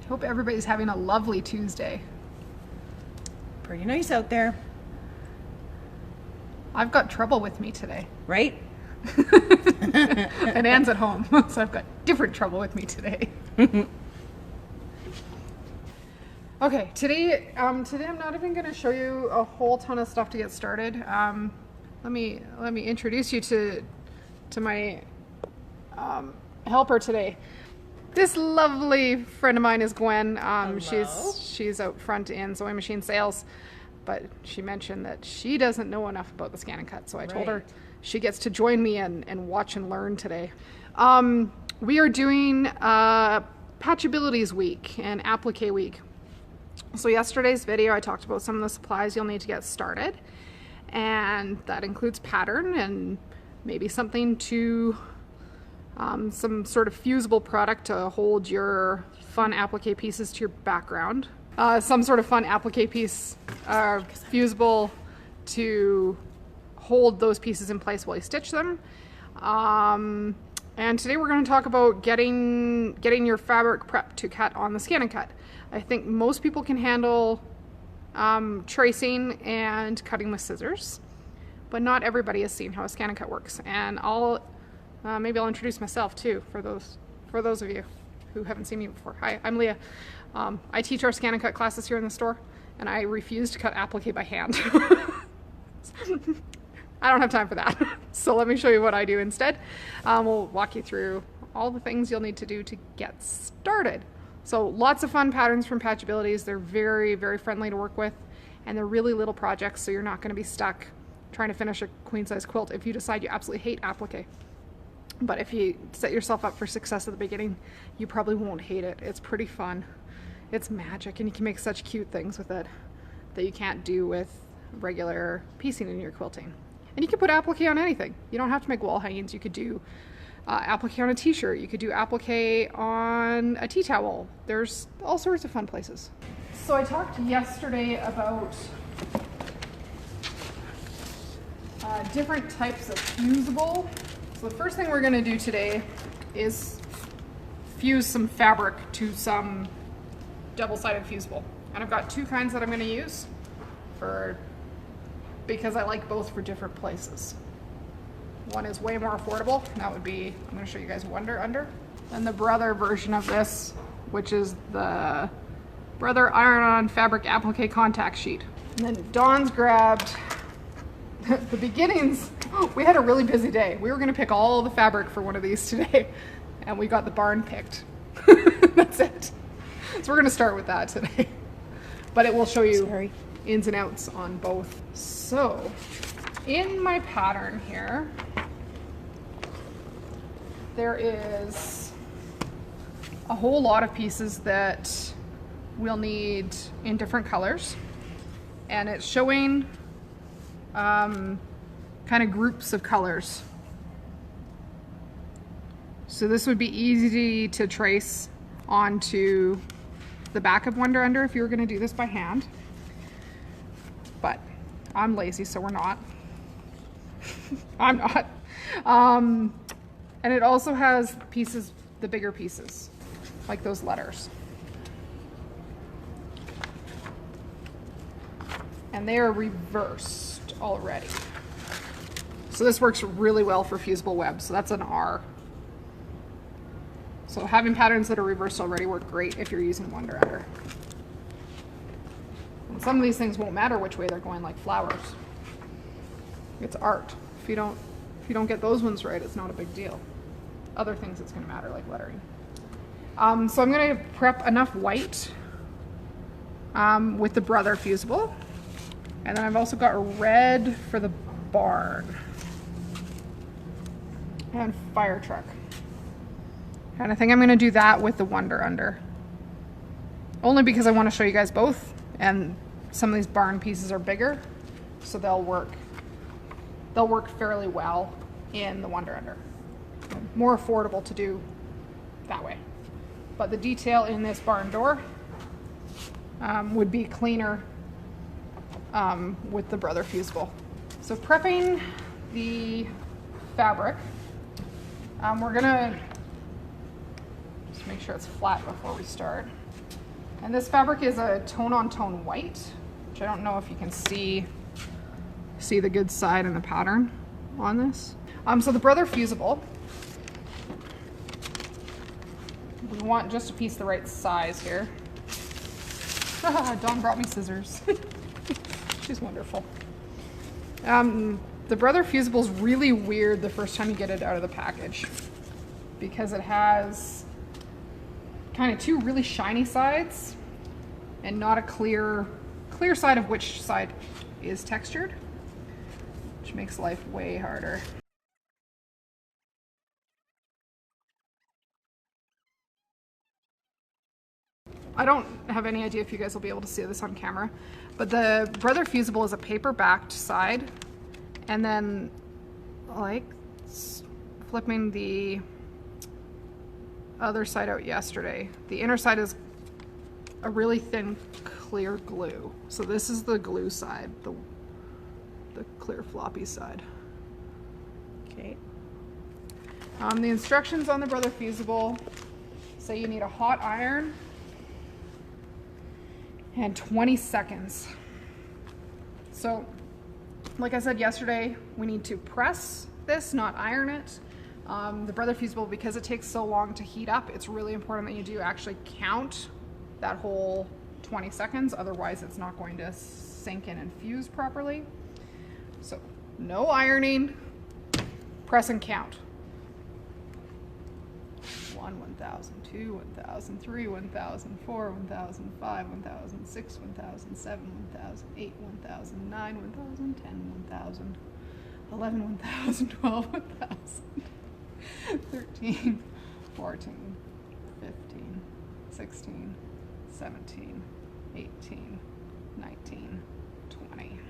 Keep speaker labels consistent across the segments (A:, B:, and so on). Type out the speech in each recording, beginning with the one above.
A: Hope everybody's having a lovely Tuesday.
B: Pretty nice out there.
A: I've got trouble with me today.
B: Right?
A: And Anne's at home, so I've got different trouble with me today. Okay, today I'm not even going to show you a whole ton of stuff to get started. Let me introduce you to my helper today. This lovely friend of mine is Gwen. She's out front in sewing machine sales, but she mentioned that she doesn't know enough about the scan and cut, so I told her she gets to join me and watch and learn today. We are doing PatchAbilities week and Applique week. So yesterday's video I talked about some of the supplies you'll need to get started, and that includes pattern and maybe something to some sort of fusible product to hold your fun applique pieces to your background. Some sort of fun applique piece, fusible to hold those pieces in place while you stitch them. And today we're going to talk about getting your fabric prep to cut on the scan and cut. I think most people can handle tracing and cutting with scissors, but not everybody has seen how a scan and cut works. And maybe I'll introduce myself too for those of you who haven't seen me before. Hi, I'm Leah. I teach our scan and cut classes here in the store, and I refuse to cut applique by hand. I don't have time for that. So let me show you what I do instead. We'll walk you through all the things you'll need to do to get started. So lots of fun patterns from PatchAbilities. They're very, very friendly to work with, and they're really little projects, so you're not going to be stuck trying to finish a queen size quilt if you decide you absolutely hate applique. But if you set yourself up for success at the beginning, you probably won't hate it. It's pretty fun. It's magic, and you can make such cute things with it that you can't do with regular piecing in your quilting. And you can put applique on anything. You don't have to make wall hangings. You could do applique on a t-shirt. You could do applique on a tea towel. There's all sorts of fun places. So I talked yesterday about different types of fusible. So the first thing we're going to do today is fuse some fabric to some double-sided fusible. And I've got two kinds that I'm going to use because I like both for different places. One is way more affordable. That would be, I'm going to show you guys Wonder Under. And the Brother version of this, which is the Brother Iron-On Fabric Applique Contact Sheet. And then Dawn's grabbed the beginnings. We had a really busy day. We were going to pick all the fabric for one of these today, and we got the barn picked. That's it. So we're going to start with that today. But it will show you ins and outs on both. So in my pattern here, there is a whole lot of pieces that we'll need in different colors, and it's showing kind of groups of colors. So this would be easy to trace onto the back of Wonder Under if you were going to do this by hand, but I'm lazy, so we're not. I'm not. And it also has pieces, the bigger pieces, like those letters. And they are reversed already. So this works really well for fusible web, so that's an R. So having patterns that are reversed already work great if you're using Wonder Under. And some of these things won't matter which way they're going, like flowers. It's art. If you don't get those ones right, it's not a big deal. Other things it's going to matter, like lettering. So I'm going to prep enough white with the Brother fusible, and then I've also got red for the barn and fire truck. And I think I'm going to do that with the Wonder Under, only because I want to show you guys both, and some of these barn pieces are bigger, so they'll work fairly well in the Wonder Under. More affordable to do that way. But the detail in this barn door would be cleaner with the Brother fusible. So prepping the fabric, we're gonna just make sure it's flat before we start. And this fabric is a tone-on-tone white, which I don't know if you can see the good side and the pattern on this. So the Brother Fusible, we want just a piece the right size here. Dawn brought me scissors. She's wonderful. The Brother Fusible is really weird the first time you get it out of the package because it has kind of two really shiny sides and not a clear side of which side is textured, which makes life way harder. I don't have any idea if you guys will be able to see this on camera, but the Brother Fusible is a paper-backed side, and then like flipping the other side out yesterday, the inner side is a really thin clear glue. So this is the glue side, the clear floppy side.
B: Okay.
A: The instructions on the Brother Fusible say you need a hot iron and 20 seconds. So, like I said yesterday, we need to press this, not iron it. The Brother Fusible, because it takes so long to heat up, it's really important that you do actually count that whole 20 seconds, otherwise it's not going to sink in and fuse properly. So, no ironing, press and count. 1, 1,000, 2, 1,000, 3, 1,000, 4, 1,000, 5, 1,000, 6, 1,000, 7, 1,000, 8, 1,000, 9, 1,000, 10, 1,000, 11, 1,000, 12, 1,000, 13, 14, 15, 16, 17, 18, 19, 20.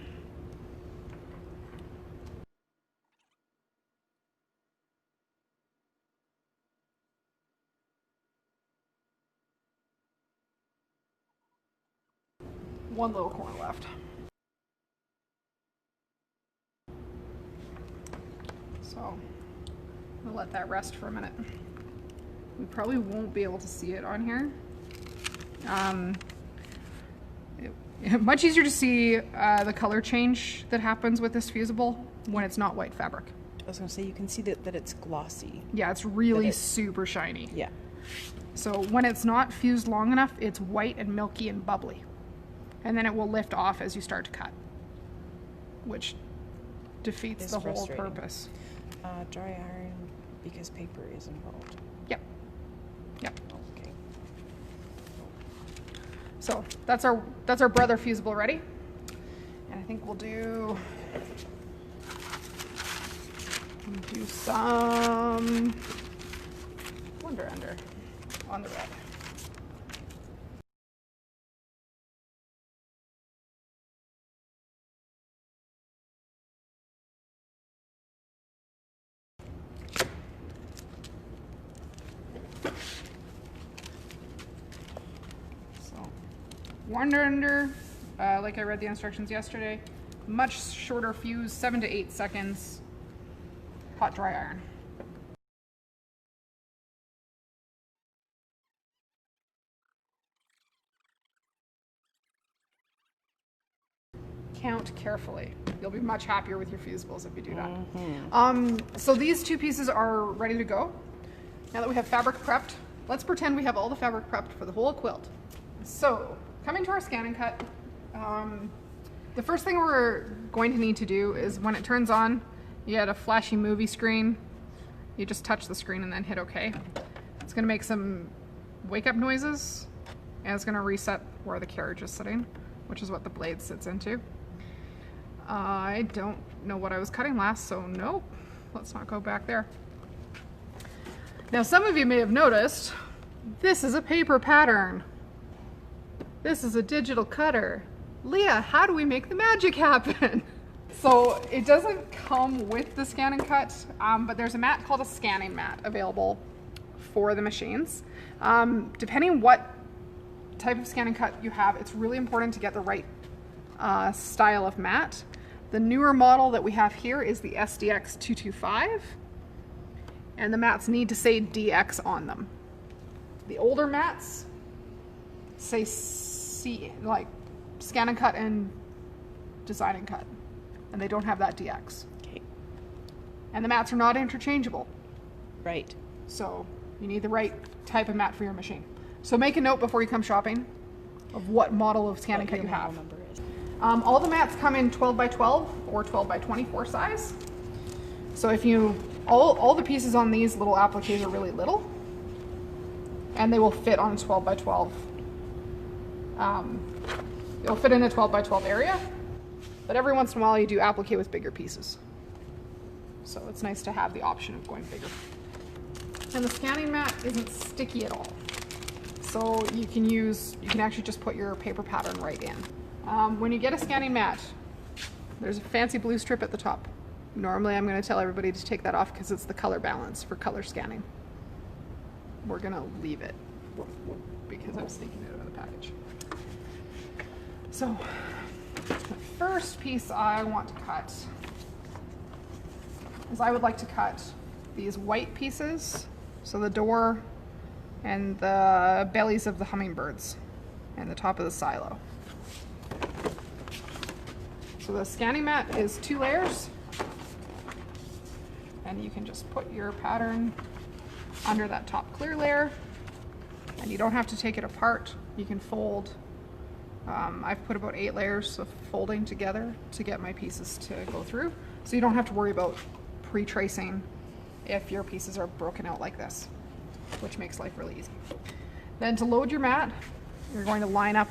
A: One little corner left. So I'm gonna let that rest for a minute. We probably won't be able to see it on here. Much easier to see the color change that happens with this fusible when it's not white fabric.
B: I was gonna say you can see that it's glossy.
A: Yeah, it's really super shiny.
B: Yeah.
A: So when it's not fused long enough, it's white and milky and bubbly. And then it will lift off as you start to cut, which defeats the whole purpose.
B: Dry iron because paper is involved.
A: Yep. Yep.
B: Okay.
A: So that's our Brother Fusible ready. And I think we'll do some Wonder Under on the red. Wonder Under, like I read the instructions yesterday, much shorter fuse, 7 to 8 seconds, hot dry iron. Count carefully. You'll be much happier with your fusibles if you do that. So these two pieces are ready to go. Now that we have fabric prepped, let's pretend we have all the fabric prepped for the whole quilt. So, coming to our scan and cut, the first thing we're going to need to do is when it turns on, you had a flashy movie screen, you just touch the screen and then hit OK. It's going to make some wake up noises, and it's going to reset where the carriage is sitting, which is what the blade sits into. I don't know what I was cutting last, so nope, let's not go back there. Now some of you may have noticed, this is a paper pattern. This is a digital cutter. Leah, how do we make the magic happen? So it doesn't come with the scan and cut, but there's a mat called a scanning mat available for the machines. Depending what type of scan and cut you have, it's really important to get the right style of mat. The newer model that we have here is the SDX 225, and the mats need to say DX on them. The older mats say C, like scan and cut and design and cut, and they don't have that DX.
B: Okay.
A: And the mats are not interchangeable.
B: Right.
A: So you need the right type of mat for your machine. So make a note before you come shopping of what model of scan and cut you have.
B: Number is.
A: All the mats come in 12 by 12 or 12 by 24 size. So if you, all the pieces on these little appliques are really little, and they will fit on 12 by 12. It'll fit in a 12 by 12 area, but every once in a while you do applique with bigger pieces. So it's nice to have the option of going bigger. And the scanning mat isn't sticky at all. So you can actually just put your paper pattern right in. When you get a scanning mat, there's a fancy blue strip at the top. Normally I'm going to tell everybody to take that off because it's the color balance for color scanning. We're going to leave it because I'm sneaking it out of the package. So the first piece I want to cut is I would like to cut these white pieces, so the door and the bellies of the hummingbirds and the top of the silo. So the scanning mat is 2 layers, and you can just put your pattern under that top clear layer, and you don't have to take it apart. You can fold. I've put about 8 layers of folding together to get my pieces to go through, so you don't have to worry about pre-tracing if your pieces are broken out like this, which makes life really easy. Then to load your mat, you're going to line up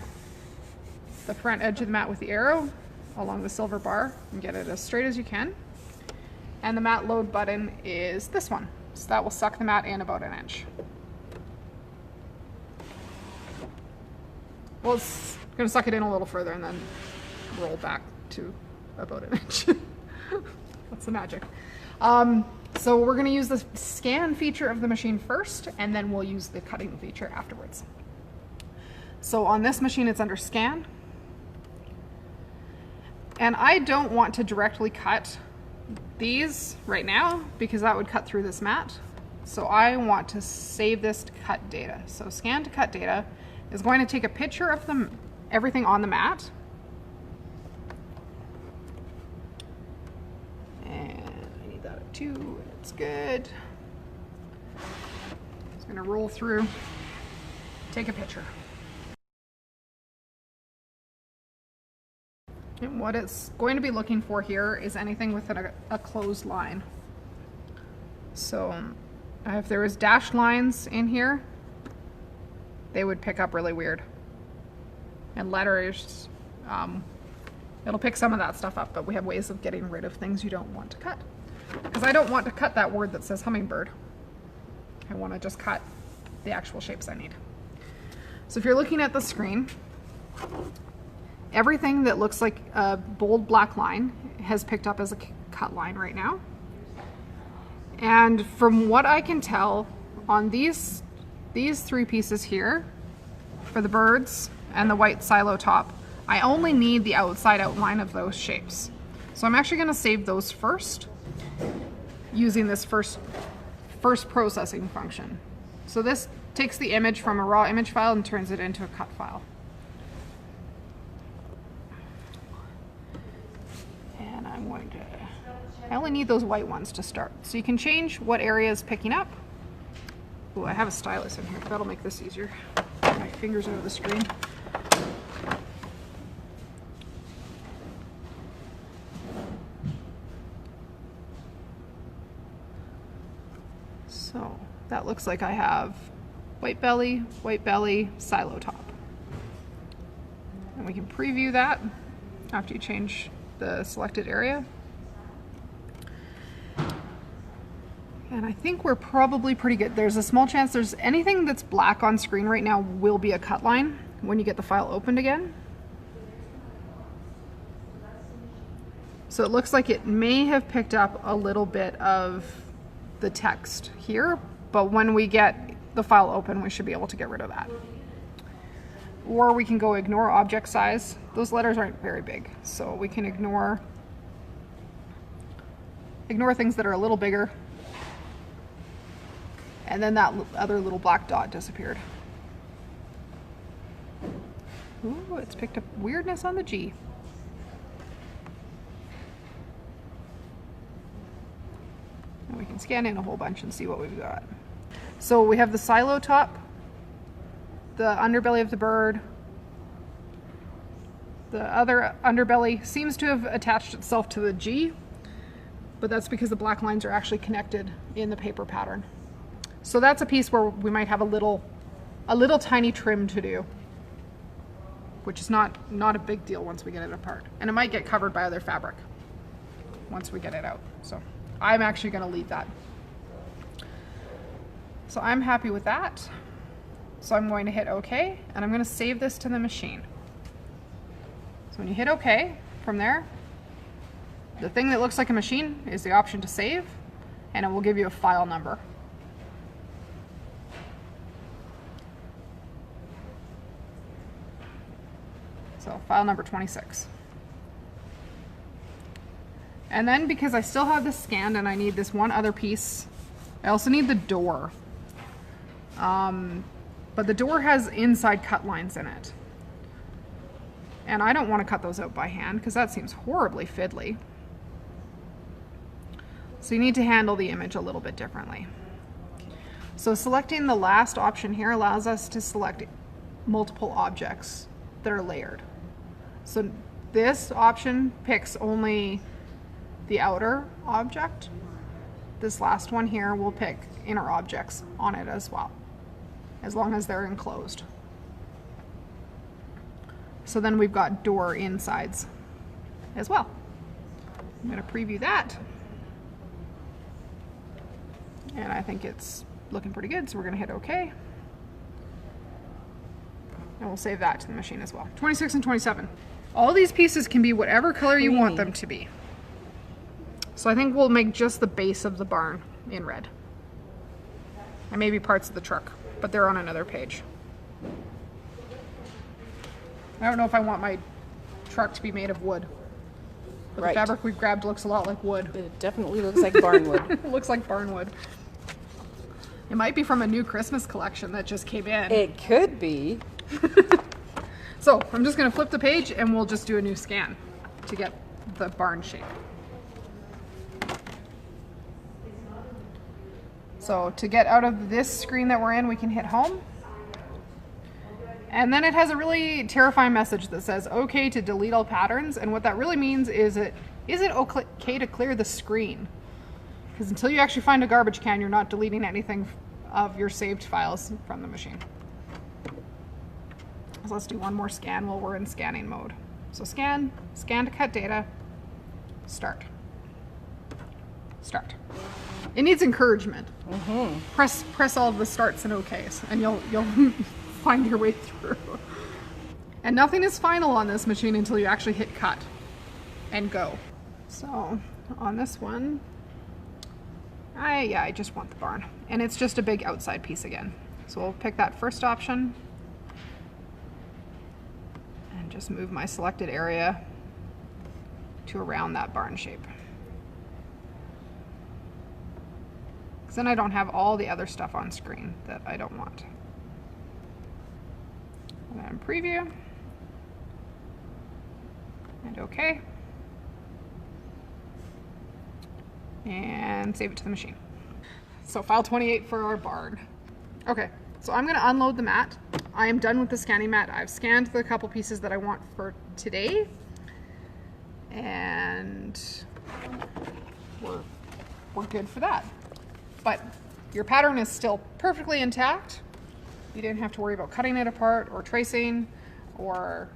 A: the front edge of the mat with the arrow along the silver bar and get it as straight as you can. And the mat load button is this one. So that will suck the mat in about 1 inch. Well, it's going to suck it in a little further and then roll back to about 1 inch. That's the magic. So we're going to use the scan feature of the machine first, and then we'll use the cutting feature afterwards. So on this machine, it's under scan. And I don't want to directly cut these right now because that would cut through this mat. So I want to save this to cut data. So scan to cut data is going to take a picture of everything on the mat. And I need that at 2, and it's good. It's going to roll through, take a picture. And what it's going to be looking for here is anything with a closed line. So if there was dashed lines in here, they would pick up really weird. And letters, it'll pick some of that stuff up, but we have ways of getting rid of things you don't want to cut. Because I don't want to cut that word that says hummingbird. I want to just cut the actual shapes I need. So if you're looking at the screen, everything that looks like a bold black line has picked up as a cut line right now. And from what I can tell on these 3 pieces here, for the birds and the white silo top, I only need the outside outline of those shapes. So I'm actually going to save those first using this first processing function. So this takes the image from a raw image file and turns it into a cut file. I only need those white ones to start. So you can change what area is picking up. Oh, I have a stylus in here. That'll make this easier. My fingers out of the screen. So that looks like I have white belly, silo top. And we can preview that after you change the selected area. And I think we're probably pretty good. There's a small chance there's anything that's black on screen right now will be a cut line when you get the file opened again. So it looks like it may have picked up a little bit of the text here, but when we get the file open, we should be able to get rid of that. Or we can go ignore object size. Those letters aren't very big, so we can ignore things that are a little bigger. And then that other little black dot disappeared. Ooh, it's picked up weirdness on the G. And we can scan in a whole bunch and see what we've got. So we have the silo top, the underbelly of the bird. The other underbelly seems to have attached itself to the G, but that's because the black lines are actually connected in the paper pattern. So that's a piece where we might have a little tiny trim to do, which is not a big deal once we get it apart. And it might get covered by other fabric once we get it out. So I'm actually going to leave that. So I'm happy with that. So I'm going to hit OK, and I'm going to save this to the machine. So when you hit OK, from there, the thing that looks like a machine is the option to save, and it will give you a file number. So file number 26. And then because I still have this scanned and I need this one other piece, I also need the door. But the door has inside cut lines in it. And I don't want to cut those out by hand because that seems horribly fiddly. So you need to handle the image a little bit differently. So selecting the last option here allows us to select multiple objects that are layered. So this option picks only the outer object. This last one here will pick inner objects on it as well, as long as they're enclosed. So then we've got door insides as well. I'm going to preview that. And I think it's looking pretty good, so we're going to hit OK. And we'll save that to the machine as well. 26 and 27. All these pieces can be whatever color you want them to be. So I think we'll make just the base of the barn in red. And maybe parts of the truck, but they're on another page. I don't know if I want my truck to be made of wood. But the fabric we've grabbed looks a lot like wood.
B: It definitely looks like barnwood.
A: It looks like barnwood. It might be from a new Christmas collection that just came in.
B: It could be.
A: So I'm just going to flip the page and we'll just do a new scan to get the barn shape. So to get out of this screen that we're in, we can hit home. And then it has a really terrifying message that says, OK to delete all patterns. And what that really means is is it OK to clear the screen? Because until you actually find a garbage can, you're not deleting anything of your saved files from the machine. So let's do one more scan while we're in scanning mode. So scan to cut data, start. Start. It needs encouragement. Mm-hmm. Press all of the starts and OKs, and you'll find your way through. And nothing is final on this machine until you actually hit cut and go. So on this one, I just want the barn, and it's just a big outside piece again. So we'll pick that first option and just move my selected area to around that barn shape. Because then I don't have all the other stuff on screen that I don't want. And then preview and OK. And save it to the machine. So file 28 for our barn. Okay, so I'm gonna unload the mat. I am done with the scanning mat. I've scanned the couple pieces that I want for today. And we're good for that. But your pattern is still perfectly intact. You didn't have to worry about cutting it apart or tracing or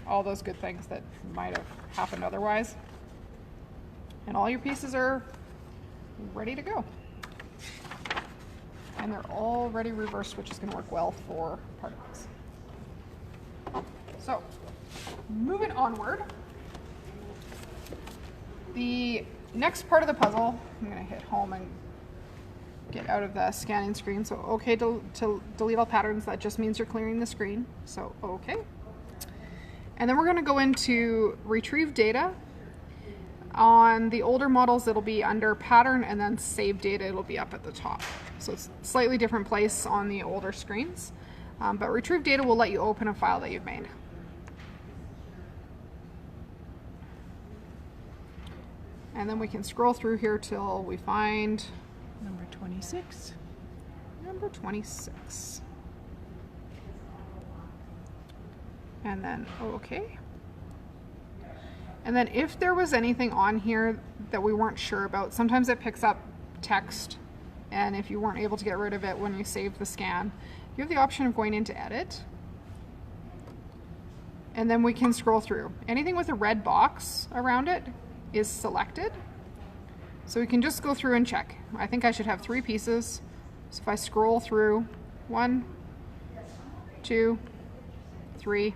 A: all those good things that might have happened otherwise. And all your pieces are ready to go. And they're already reversed, which is going to work well for particles. So, moving onward, the next part of the puzzle, I'm going to hit home and get out of the scanning screen. So OK to delete all patterns, that just means you're clearing the screen. So OK. And then we're going to go into retrieve data. On the older models, it'll be under pattern, and then save data, it'll be up at the top. So it's a slightly different place on the older screens. But retrieve data will let you open a file that you've made. And then we can scroll through here till we find
B: Number 26.
A: number 26. And then, okay. And then if there was anything on here that we weren't sure about, sometimes it picks up text, and if you weren't able to get rid of it when you save the scan, you have the option of going into edit, and then we can scroll through. Anything with a red box around it is selected, so we can just go through and check. I think I should have 3 pieces, so if I scroll through, 1, 2, 3,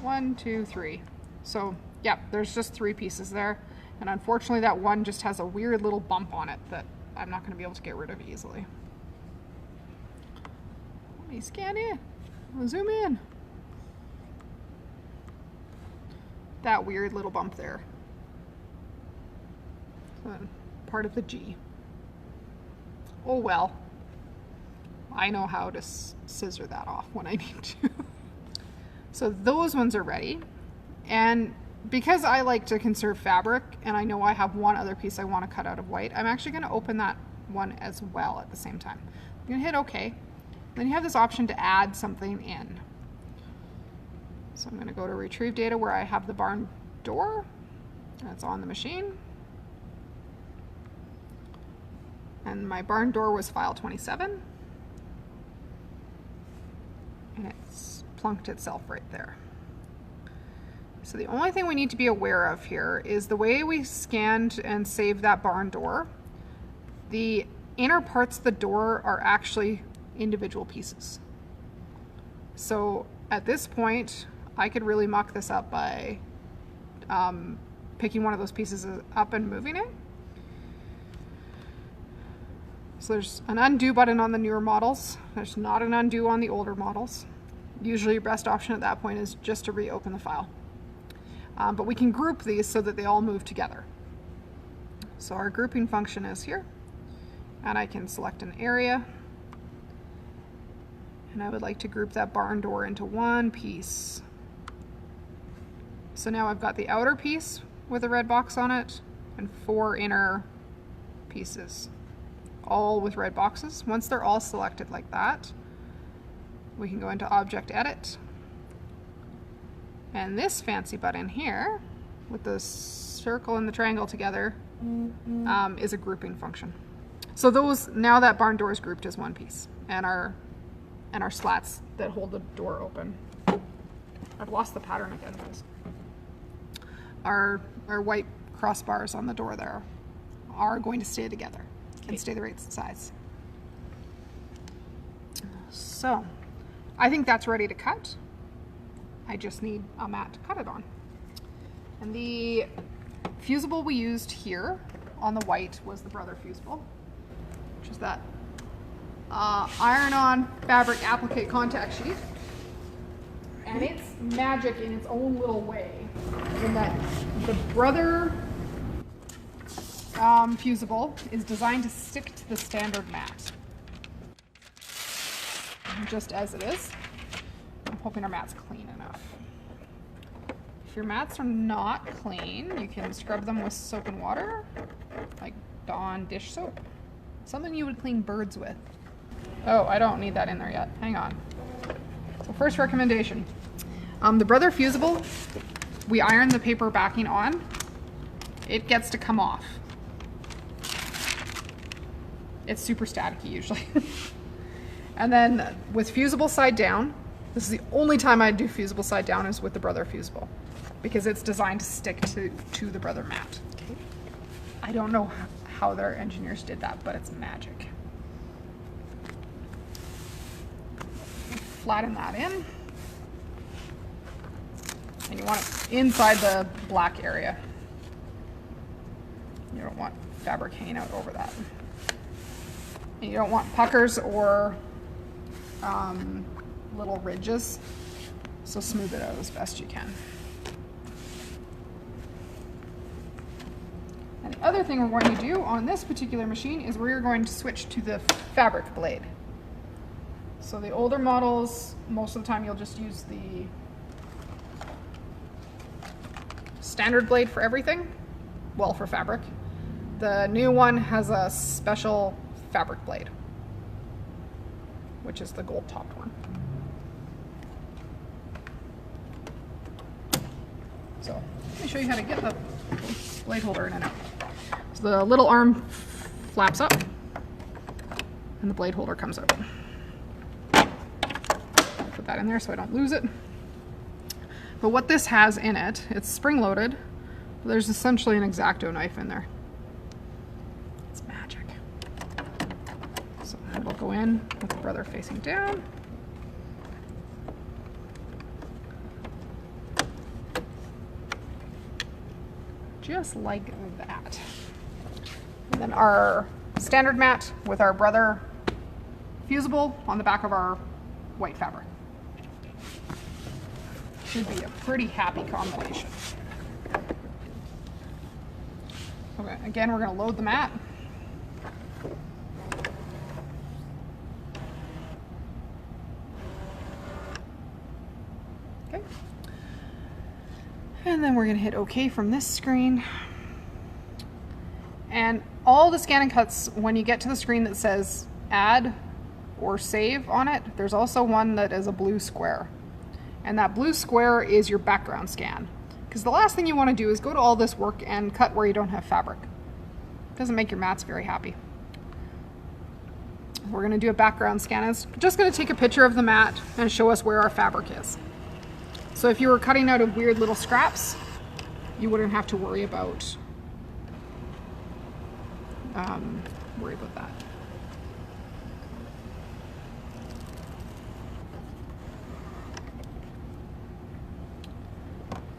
A: 1, 2, 3. So yeah, there's just 3 pieces there, and unfortunately that one just has a weird little bump on it that I'm not going to be able to get rid of easily. Let me scan it. I'll zoom in. That weird little bump there. Part of the G. Oh well. I know how to scissor that off when I need to. So those ones are ready. And because I like to conserve fabric, and I know I have one other piece I want to cut out of white, I'm actually going to open that one as well at the same time. I'm going to hit OK. Then you have this option to add something in. So I'm going to go to retrieve data where I have the barn door. That's on the machine. And my barn door was file 27. And it's plunked itself right there. So the only thing we need to be aware of here is the way we scanned and saved that barn door, the inner parts of the door are actually individual pieces. So at this point, I could really muck this up by picking one of those pieces up and moving it. So there's an undo button on the newer models. There's not an undo on the older models. Usually your best option at that point is just to reopen the file. But we can group these so that they all move together. So our grouping function is here, and I can select an area, and I would like to group that barn door into one piece. So now I've got the outer piece with a red box on it and 4 inner pieces, all with red boxes. Once they're all selected like that, we can go into Object Edit. And this fancy button here, with the circle and the triangle together, is a grouping function. So those, now that barn door is grouped as one piece, and our slats that hold the door open. I've lost the pattern again, guys. Our white crossbars on the door there are going to stay together and stay the right size. So I think that's ready to cut. I just need a mat to cut it on. And the fusible we used here on the white was the Brother fusible, which is that iron-on fabric applique contact sheet. And it's magic in its own little way, in that the Brother fusible is designed to stick to the standard mat, just as it is. I'm hoping our mat's clean enough. If your mats are not clean, you can scrub them with soap and water, like Dawn dish soap. Something you would clean birds with. Oh, I don't need that in there yet. Hang on. So first recommendation. The Brother fusible, we iron the paper backing on. It gets to come off. It's super staticky usually. And then with fusible side down, this is the only time I do fusible side down is with the Brother fusible, because it's designed to stick to the Brother mat. Okay. I don't know how their engineers did that, but it's magic. Flatten that in. And you want it inside the black area. You don't want fabric hanging out over that. And you don't want puckers or little ridges, so smooth it out as best you can. And the other thing we're going to do on this particular machine is we're going to switch to the fabric blade. So the older models, most of the time you'll just use the standard blade for everything, well, for fabric. The new one has a special fabric blade, which is the gold topped one. So let me show you how to get the blade holder in and out. So the little arm flaps up and the blade holder comes out. Put that in there so I don't lose it. But what this has in it, it's spring loaded. There's essentially an X-Acto knife in there. It's magic. So we'll go in with the brother facing down. Just like that. And then our standard mat with our brother fusible on the back of our white fabric. Should be a pretty happy combination. Okay, again, we're going to load the mat. Okay. And then we're going to hit OK from this screen. And all the scan and cuts, when you get to the screen that says add or save on it, there's also one that is a blue square. And that blue square is your background scan. Because the last thing you want to do is go to all this work and cut where you don't have fabric. It doesn't make your mats very happy. We're going to do a background scan. It's just going to take a picture of the mat and show us where our fabric is. So if you were cutting out of weird little scraps, you wouldn't have to worry about that.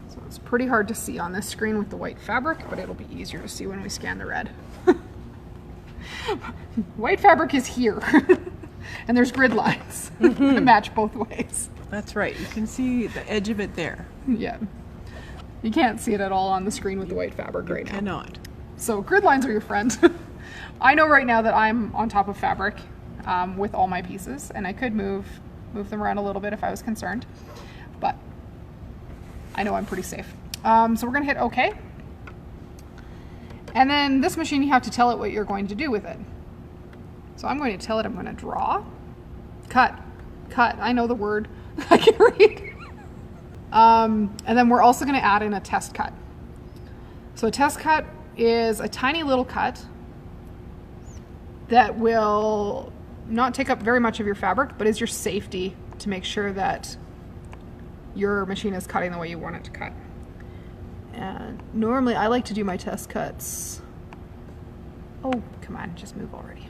A: So it's pretty hard to see on this screen with the white fabric, but it'll be easier to see when we scan the red. White fabric is here, and there's grid lines that match both ways.
B: That's right. You can see the edge of it there.
A: Yeah. You can't see it at all on the screen with the white fabric right now.
B: Cannot.
A: So grid lines are your friend. I know right now that I'm on top of fabric with all my pieces, and I could move them around a little bit if I was concerned, but I know I'm pretty safe. So we're going to hit OK. And then this machine, you have to tell it what you're going to do with it. So I'm going to tell it I'm going to draw, cut. I know the word. I can read. And then we're also going to add in a test cut. So a test cut is a tiny little cut that will not take up very much of your fabric, but is your safety to make sure that your machine is cutting the way you want it to cut. And normally I like to do my test cuts. Oh, come on, just move already.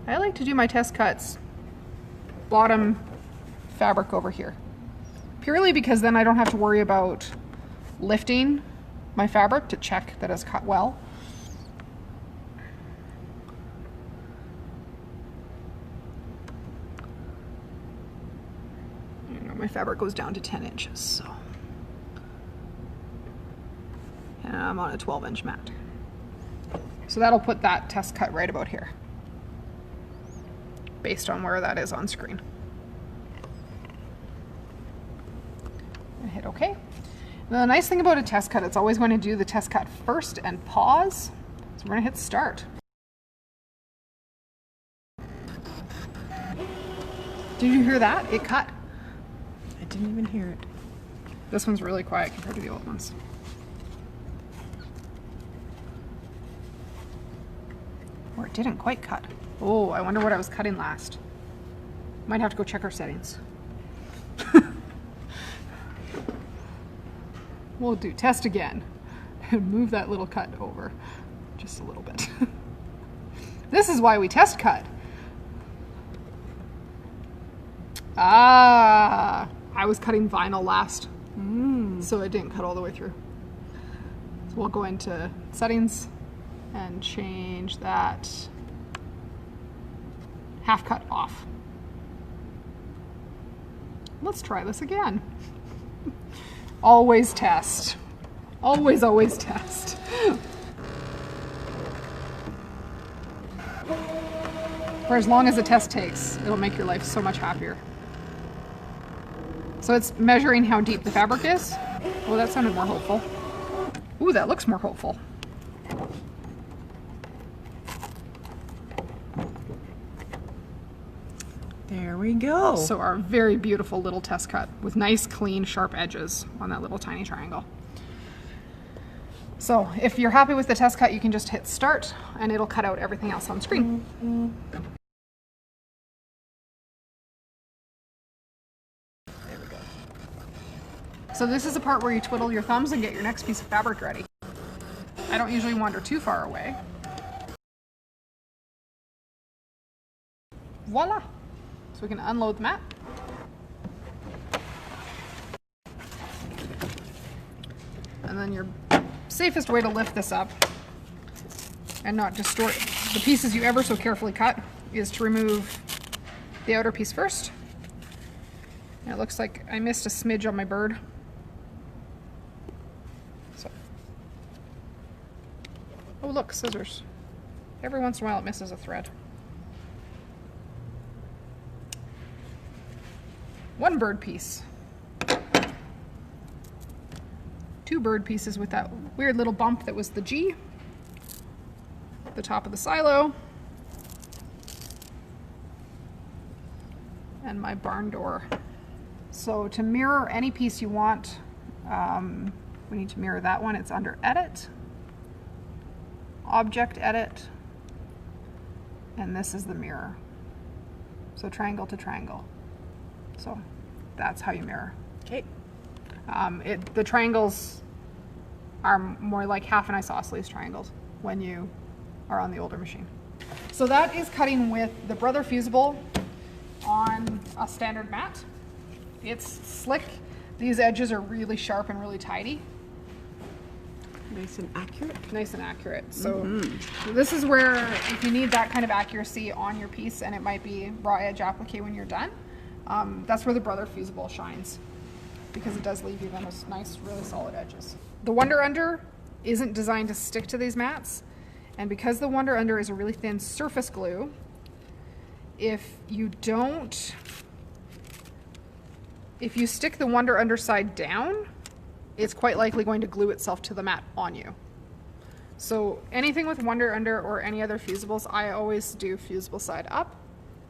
A: I like to do my test cuts bottom fabric over here. Purely because then I don't have to worry about lifting my fabric to check that it's cut well. My fabric goes down to 10 inches, so. And I'm on a 12-inch mat. So that'll put that test cut right about here, based on where that is on screen. And hit OK. Now, the nice thing about a test cut, it's always going to do the test cut first and pause. So we're going to hit start. Did you hear that? It cut.
B: I didn't even hear it.
A: This one's really quiet compared to the old ones. Or it didn't quite cut. Oh, I wonder what I was cutting last. Might have to go check our settings. We'll do test again and move that little cut over just a little bit. This is why we test cut. Ah, I was cutting vinyl last, so it didn't cut all the way through. So we'll go into settings and change that half cut off. Let's try this again. Always test. Always, always test. for as long as the test takes, it'll make your life so much happier. So it's measuring how deep the fabric is. Oh, that sounded more hopeful. Ooh, that looks more hopeful.
B: There we go.
A: So our very beautiful little test cut with nice, clean, sharp edges on that little tiny triangle. So if you're happy with the test cut, you can just hit start and it'll cut out everything else on screen.
B: There we go.
A: So this is the part where you twiddle your thumbs and get your next piece of fabric ready. I don't usually wander too far away. Voila! So we can unload the mat. And then your safest way to lift this up and not distort the pieces you ever so carefully cut is to remove the outer piece first. And it looks like I missed a smidge on my bird. So. Oh look, scissors. Every once in a while it misses a thread. One bird piece. Two bird pieces with that weird little bump that was the G. The top of the silo. And my barn door. So to mirror any piece you want, we need to mirror that one. It's under Edit, Object Edit, and this is the mirror. So triangle to triangle. So that's how you mirror.
B: Okay.
A: The triangles are more like half an isosceles triangles when you are on the older machine. So that is cutting with the Brother Fusible on a standard mat. It's slick. These edges are really sharp and really tidy.
B: Nice and accurate.
A: Nice and accurate. So this is where if you need that kind of accuracy on your piece, and it might be raw edge applique when you're done, that's where the Brother Fusible shines, because it does leave you those nice, really solid edges. The Wonder Under isn't designed to stick to these mats, and because the Wonder Under is a really thin surface glue, if you stick the Wonder Underside down, it's quite likely going to glue itself to the mat on you. So anything with Wonder Under or any other fusibles, I always do fusible side up,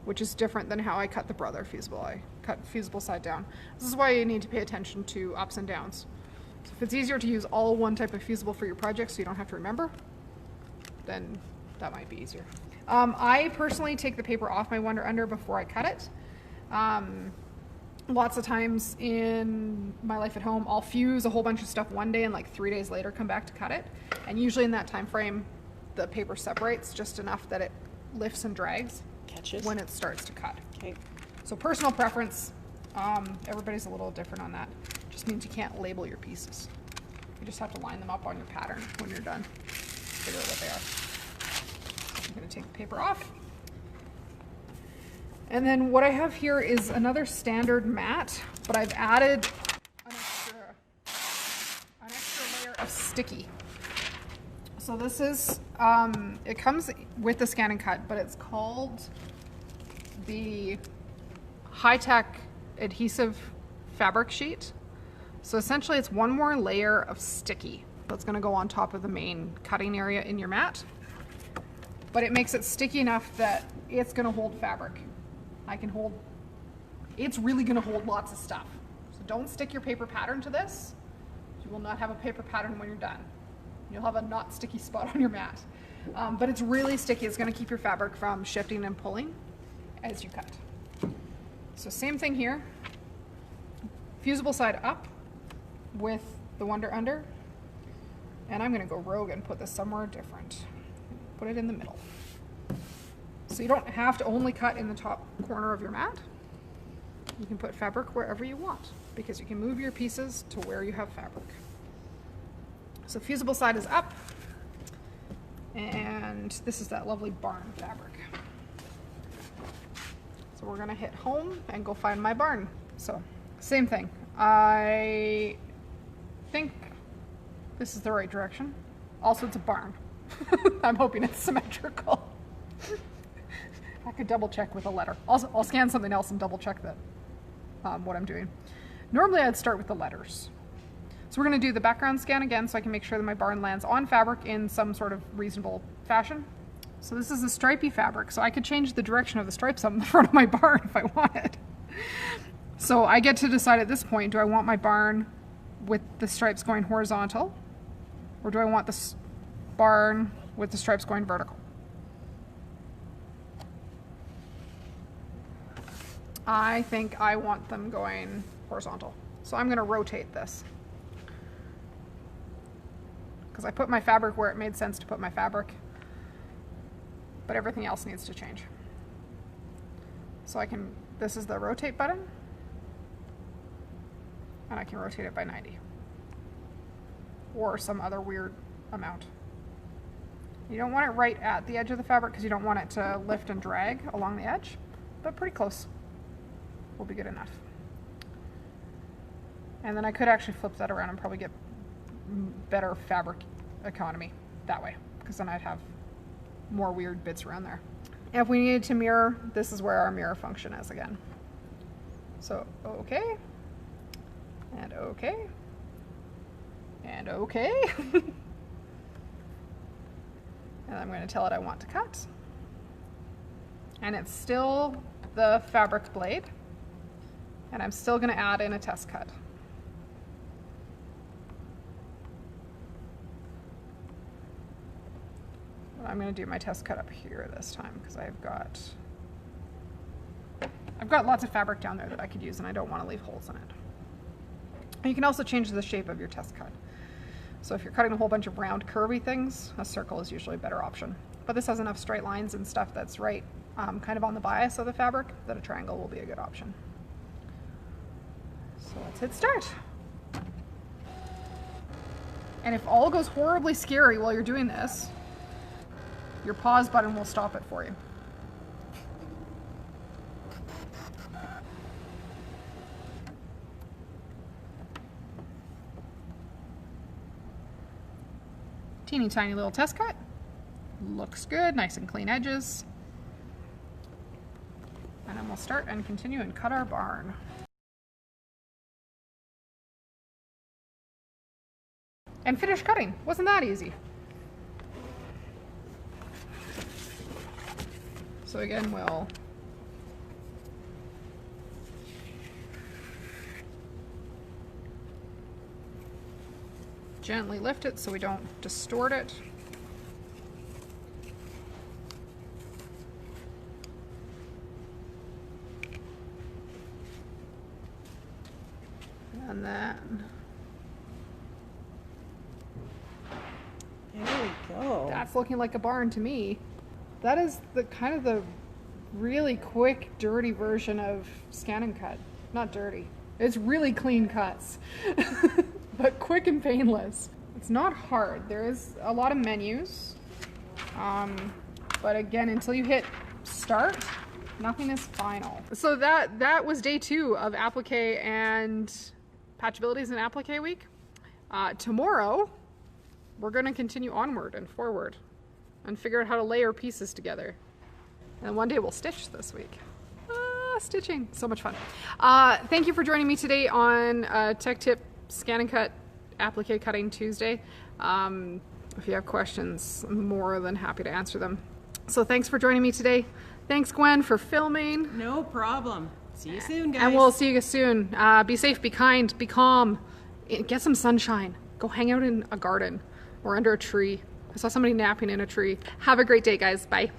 A: which is different than how I cut the Brother Fusible. I cut fusible side down. This is why you need to pay attention to ups and downs. So if it's easier to use all one type of fusible for your project so you don't have to remember, then that might be easier. I personally take the paper off my Wonder Under before I cut it. Lots of times in my life at home, I'll fuse a whole bunch of stuff one day and like 3 days later come back to cut it. And usually in that time frame, the paper separates just enough that it lifts and drags
B: Catches
A: when it starts to cut.
B: Okay.
A: So personal preference, everybody's a little different on that. Just means you can't label your pieces. You just have to line them up on your pattern when you're done. Figure out what they are. I'm going to take the paper off. And then what I have here is another standard mat, but I've added an extra layer of sticky. So this is, it comes with the scan and cut, but it's called the high-tech adhesive fabric sheet. So essentially it's one more layer of sticky that's going to go on top of the main cutting area in your mat, but it makes it sticky enough that it's going to hold fabric. It's really going to hold lots of stuff. So don't stick your paper pattern to this. You will not have a paper pattern when you're done. You'll have a not sticky spot on your mat. But it's really sticky. It's going to keep your fabric from shifting and pulling as you cut. So same thing here. Fusible side up with the Wonder Under. And I'm going to go rogue and put this somewhere different. Put it in the middle. So you don't have to only cut in the top corner of your mat. You can put fabric wherever you want, because you can move your pieces to where you have fabric. So fusible side is up, and this is that lovely barn fabric. So we're gonna hit home and go find my barn. So same thing. I think this is the right direction. Also, it's a barn. I'm hoping it's symmetrical. I could double check with a letter. I'll scan something else and double check that what I'm doing. Normally I'd start with the letters. So we're going to do the background scan again so I can make sure that my barn lands on fabric in some sort of reasonable fashion. So this is a stripy fabric, so I could change the direction of the stripes on the front of my barn if I wanted. So I get to decide at this point, do I want my barn with the stripes going horizontal, or do I want this barn with the stripes going vertical? I think I want them going horizontal. So I'm going to rotate this, because I put my fabric where it made sense to put my fabric, but everything else needs to change. So I can, this is the rotate button, and I can rotate it by 90 or some other weird amount. You don't want it right at the edge of the fabric because you don't want it to lift and drag along the edge, but pretty close will be good enough. And then I could actually flip that around and probably get better fabric economy that way, because then I'd have more weird bits around there. If we needed to mirror, this is where our mirror function is again. So okay, and okay, and okay. And I'm going to tell it I want to cut. And it's still the fabric blade, and I'm still going to add in a test cut. I'm going to do my test cut up here this time because I've got lots of fabric down there that I could use, and I don't want to leave holes in it. And you can also change the shape of your test cut. So if you're cutting a whole bunch of round curvy things, a circle is usually a better option. But this has enough straight lines and stuff that's right kind of on the bias of the fabric that a triangle will be a good option. So let's hit start. And if all goes horribly scary while you're doing this, your pause button will stop it for you. Teeny tiny little test cut. Looks good, nice and clean edges. And then we'll start and continue and cut our barn. And finish cutting. Wasn't that easy? So again, we'll gently lift it so we don't distort it. And then
B: There we go.
A: that's looking like a barn to me. That is the kind of the really quick, dirty version of scan and cut. Not dirty. It's really clean cuts, but quick and painless. It's not hard. There is a lot of menus, but again, until you hit start, nothing is final. So that was day 2 of Applique and PatchAbilities and Applique week. Tomorrow, we're going to continue onward and forward and figure out how to layer pieces together. And one day we'll stitch this week. Stitching, so much fun. Thank you for joining me today on Tech Tip Scan and Cut Applique Cutting Tuesday. If you have questions, I'm more than happy to answer them. So thanks for joining me today. Thanks, Gwen, for filming.
B: No problem. See you soon, guys.
A: And we'll see you soon. Be safe, be kind, be calm. Get some sunshine. Go hang out in a garden or under a tree. I saw somebody napping in a tree. Have a great day, guys. Bye.